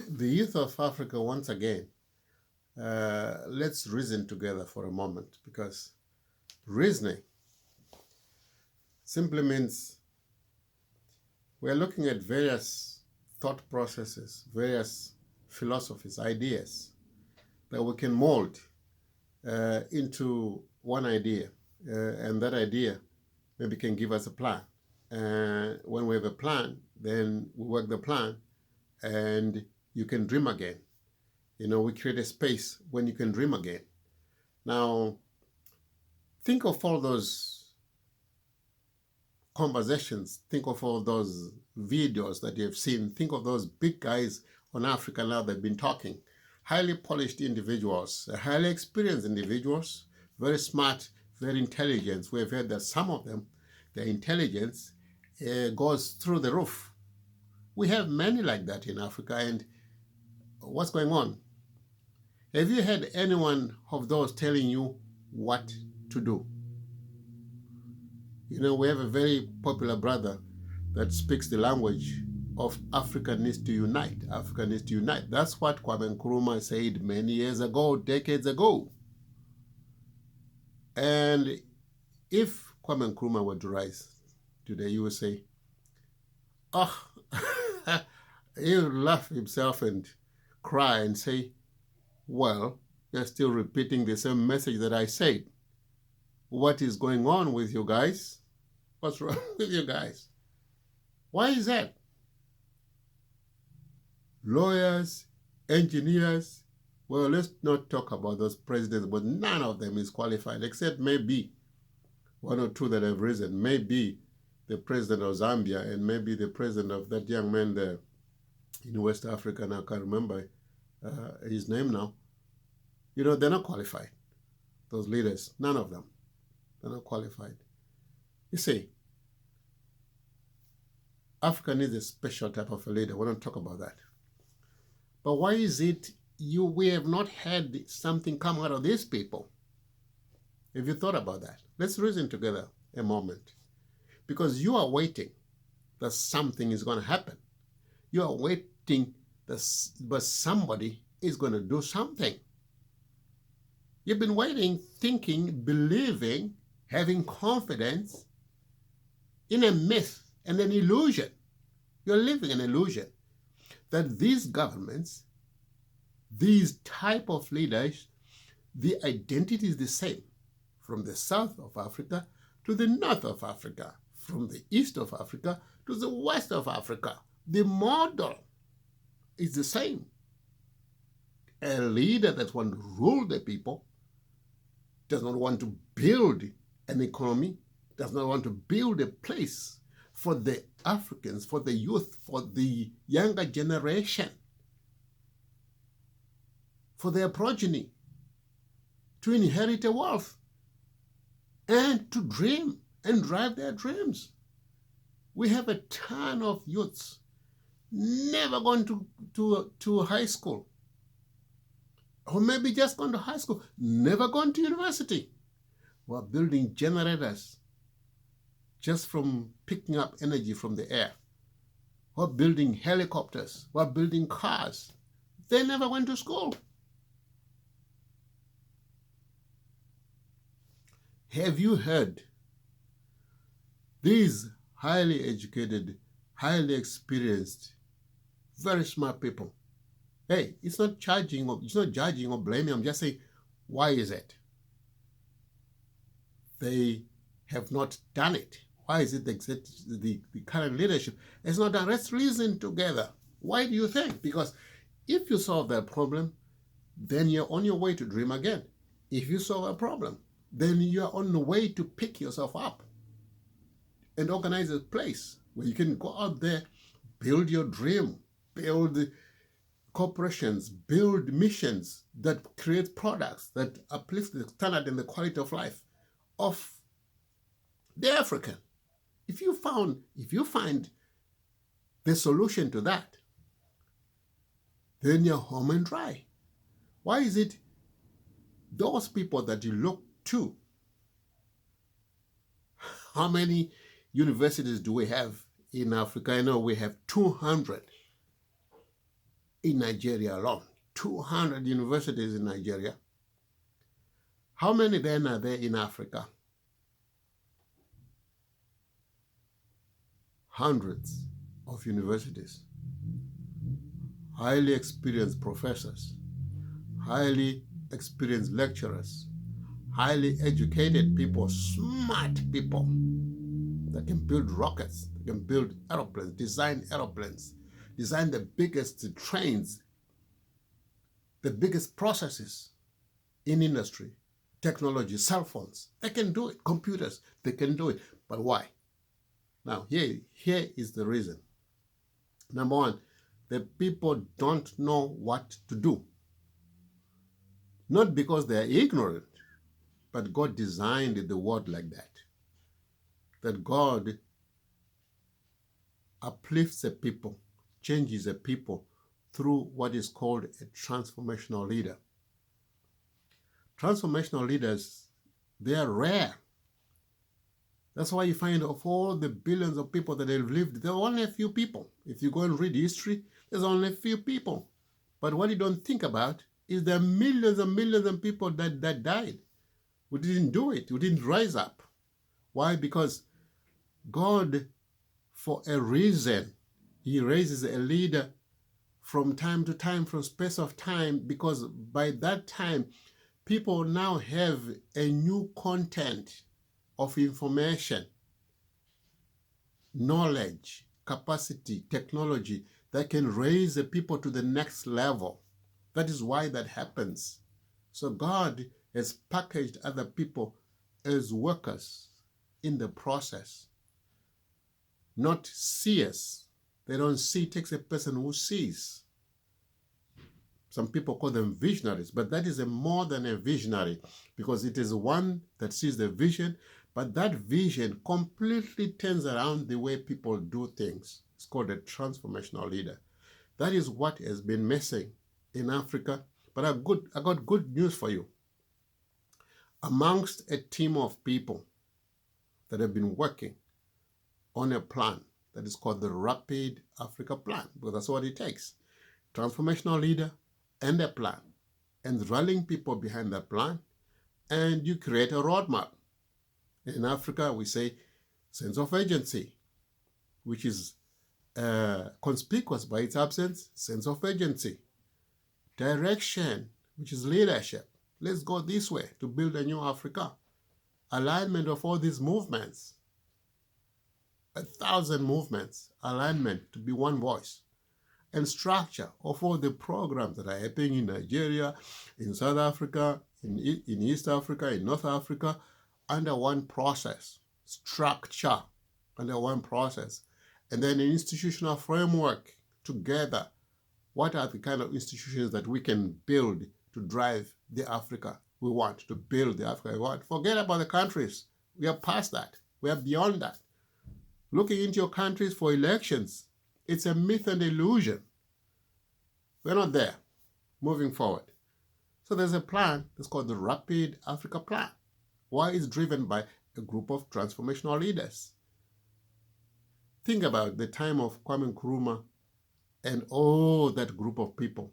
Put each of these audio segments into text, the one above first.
The youth of Africa, once again, let's reason together for a moment, because reasoning simply means we're looking at various thought processes, various philosophies, ideas that we can mold into one idea, and that idea maybe can give us a plan. When we have a plan, then we work the plan, and you can dream again. We create a space when you can dream again. Now, think of all those conversations, think of all those videos that you've seen, think of those big guys on Africa now that have been talking. Highly polished individuals, highly experienced individuals, very smart, very intelligent. We've heard that some of them, their intelligence goes through the roof. We have many like that in Africa, and what's going on? Have you had anyone of those telling you what to do? We have a very popular brother that speaks the language of Africa needs to unite. Africa needs to unite. That's what Kwame Nkrumah said many years ago, decades ago. And if Kwame Nkrumah were to rise today, you would say, oh, he would laugh himself and cry and say, well, you're still repeating the same message that I said. What is going on with you guys? What's wrong with you guys? Why is that? Lawyers, engineers, well, let's not talk about those presidents, but none of them is qualified, except maybe one or two that have risen. Maybe the president of Zambia and maybe the president of that young man there in West Africa, and I can't remember his name now. They're not qualified. Those leaders, none of them. They're not qualified. You see, Africa needs a special type of a leader. We don't talk about that. But why is it we have not had something come out of these people? Have you thought about that? Let's reason together a moment. Because you are waiting that something is going to happen. You are waiting but somebody is going to do something. You've been waiting, thinking, believing, having confidence in a myth and an illusion. You're living an illusion that these governments, these type of leaders, the identity is the same from the south of Africa to the north of Africa, from the east of Africa to the west of Africa. The model is the same. A leader that wants to rule the people does not want to build an economy, does not want to build a place for the Africans, for the youth, for the younger generation, for their progeny, to inherit a wealth and to dream and drive their dreams. We have a ton of youths never gone to high school, or maybe just gone to high school, never gone to university. We're building generators just from picking up energy from the air. We're building helicopters. We're building cars. They never went to school. Have you heard these highly educated, highly experienced, very smart people? Hey, it's not judging or blaming. I'm just saying, why is it? They have not done it. Why is it the current leadership has not done? Let's reason together. Why do you think? Because if you solve that problem, then you're on your way to dream again. If you solve a problem, then you're on the way to pick yourself up and organize a place where you can go out there, build your dream, build corporations, build missions that create products that uplift the standard and the quality of life of the African. If you find the solution to that, then you're home and dry. Why is it those people that you look to? How many universities do we have in Africa? I know we have 200 in Nigeria alone. 200 universities in Nigeria. How many then are there in Africa? Hundreds of universities. Highly experienced professors, highly experienced lecturers, highly educated people, smart people that can build rockets, that can build aeroplanes, design the biggest trains, the biggest processes in industry, technology, cell phones. They can do it. Computers, they can do it. But why? Now, here is the reason. Number one, the people don't know what to do. Not because they are ignorant, but God designed the world like that. That God uplifts a people, changes a people through what is called a transformational leader. Transformational leaders, they are rare. That's why you find of all the billions of people that have lived, there are only a few people. If you go and read history, there's only a few people. But what you don't think about is there are millions and millions of people that died. We didn't do it. We didn't rise up. Why? Because God, for a reason, he raises a leader from time to time, from space of time, because by that time, people now have a new content of information, knowledge, capacity, technology that can raise the people to the next level. That is why that happens. So God has packaged other people as workers in the process, not seers. They don't see. It takes a person who sees. Some people call them visionaries, but that is more than a visionary, because it is one that sees the vision, but that vision completely turns around the way people do things. It's called a transformational leader. That is what has been missing in Africa. But I got good news for you. Amongst a team of people that have been working on a plan that is called the Rapid Africa Plan, because that's what it takes. Transformational leader and a plan, and rallying people behind that plan, and you create a roadmap. In Africa, we say sense of agency, which is conspicuous by its absence, sense of agency. Direction, which is leadership. Let's go this way to build a new Africa. Alignment of all these movements. 1,000 movements. Alignment to be one voice. And structure of all the programs that are happening in Nigeria, in South Africa, in East Africa, in North Africa, under one process. Structure under one process. And then an institutional framework together. What are the kind of institutions that we can build to drive the Africa we want, to build the Africa we want? Forget about the countries. We are past that. We are beyond that. Looking into your countries for elections, it's a myth and illusion. We're not there. Moving forward. So there's a plan that's called the Rapid Africa Plan. Why? It's driven by a group of transformational leaders. Think about the time of Kwame Nkrumah and all that group of people.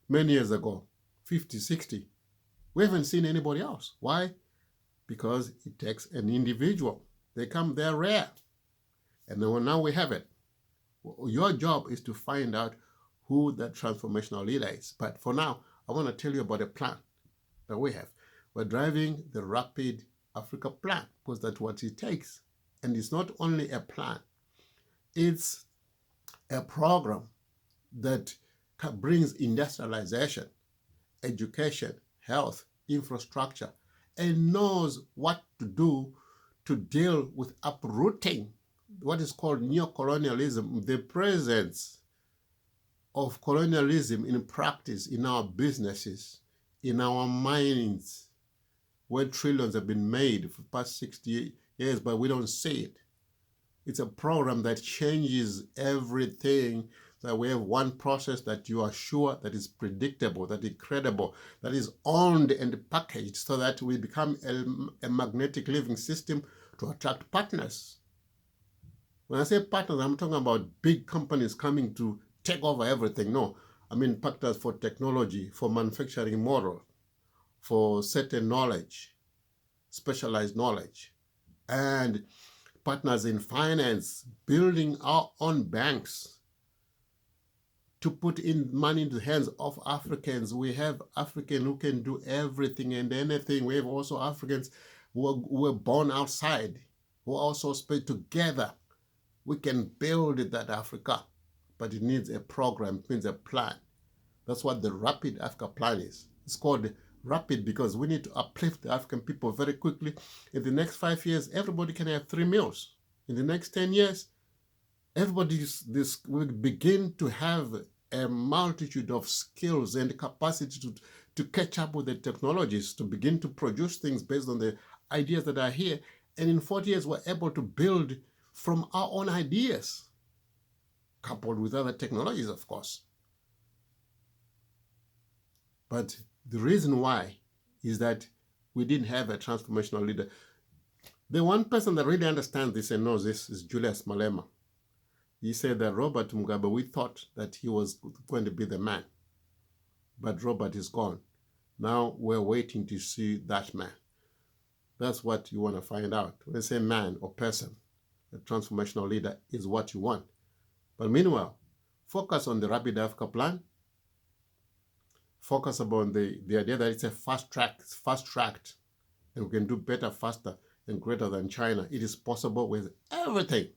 Many years ago, 50, 60. We haven't seen anybody else. Why? Because it takes an individual. They're rare. And now we have it. Your job is to find out who that transformational leader is. But for now, I want to tell you about a plan that we have. We're driving the Rapid Africa Plan because that's what it takes. And it's not only a plan. It's a program that brings industrialization, education, health, infrastructure, and knows what to do to deal with uprooting what is called neocolonialism, the presence of colonialism in practice in our businesses, in our minds, where trillions have been made for the past 60 years, but we don't see it. It's a program that changes everything, that we have one process that you are sure that is predictable, that is credible, that is owned and packaged so that we become a magnetic living system to attract partners. When I say partners, I'm talking about big companies coming to take over everything. No, I mean partners for technology, for manufacturing model, for certain knowledge, specialized knowledge, and partners in finance, building our own banks to put in money into the hands of Africans. We have Africans who can do everything and anything. We have also Africans who were born outside, who also speak together. We can build that Africa, but it needs a program, it needs a plan. That's what the Rapid Africa Plan is. It's called Rapid because we need to uplift the African people very quickly. In the next 5 years, everybody can have 3 meals. In the next 10 years, everybody will begin to have a multitude of skills and capacity to catch up with the technologies, to begin to produce things based on the ideas that are here. And in 40 years, we're able to build from our own ideas, coupled with other technologies, of course. But the reason why is that we didn't have a transformational leader. The one person that really understands this and knows this is Julius Malema. He said that Robert Mugabe, we thought that he was going to be the man, but Robert is gone. Now we're waiting to see that man. That's what you want to find out. When I say man or person, a transformational leader is what you want. But meanwhile, focus on the Rapid Africa Plan. Focus upon the idea that it's a fast-tracked, and we can do better, faster, and greater than China. It is possible with everything.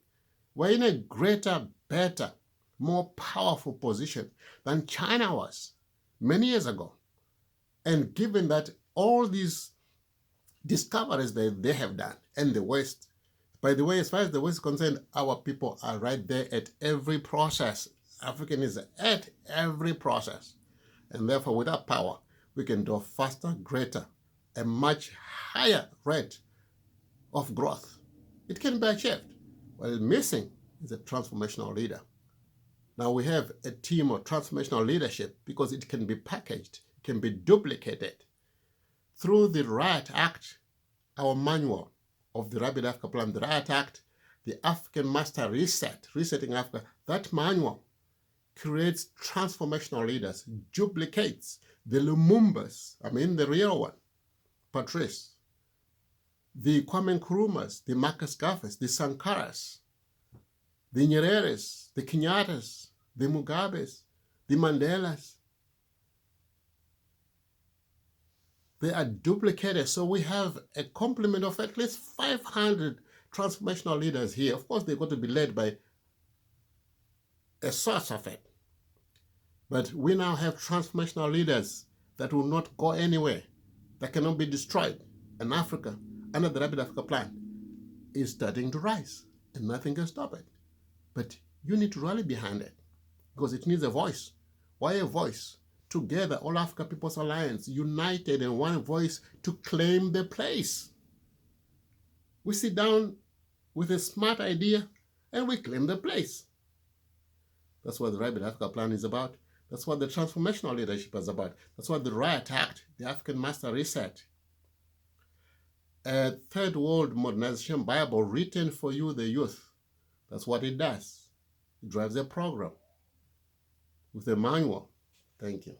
We're in a greater, better, more powerful position than China was many years ago. And given that all these discoveries that they have done, and the West, by the way, as far as the West is concerned, our people are right there at every process. African is at every process. And therefore, with that power, we can do faster, greater, a much higher rate of growth. It can be achieved. What is missing is a transformational leader. Now we have a team of transformational leadership because it can be packaged, it can be duplicated. Through the Riot Act, our manual of the Rapid Africa Plan, the Riot Act, the African Master Reset, Resetting Africa, that manual creates transformational leaders, duplicates the Lumumbas, I mean the real one, Patrice, the Kwame Nkrumahs, the Marcus Garveys, the Sankaras, the Nyereres, the Kenyattas, the Mugabes, the Mandelas. They are duplicated. So we have a complement of at least 500 transformational leaders here. Of course, they've got to be led by a source of it. But we now have transformational leaders that will not go anywhere, that cannot be destroyed. And Africa, under the Rapid Africa Plan, is starting to rise, and nothing can stop it. But you need to rally behind it, because it needs a voice. Why a voice? Together, All Africa People's Alliance, united in one voice to claim the place. We sit down with a smart idea and we claim the place. That's what the Rapid Africa Plan is about. That's what the transformational leadership is about. That's what the Riot Act, the African Master Reset, a third world modernization Bible written for you, the youth. That's what it does. It drives a program with a manual. Thank you.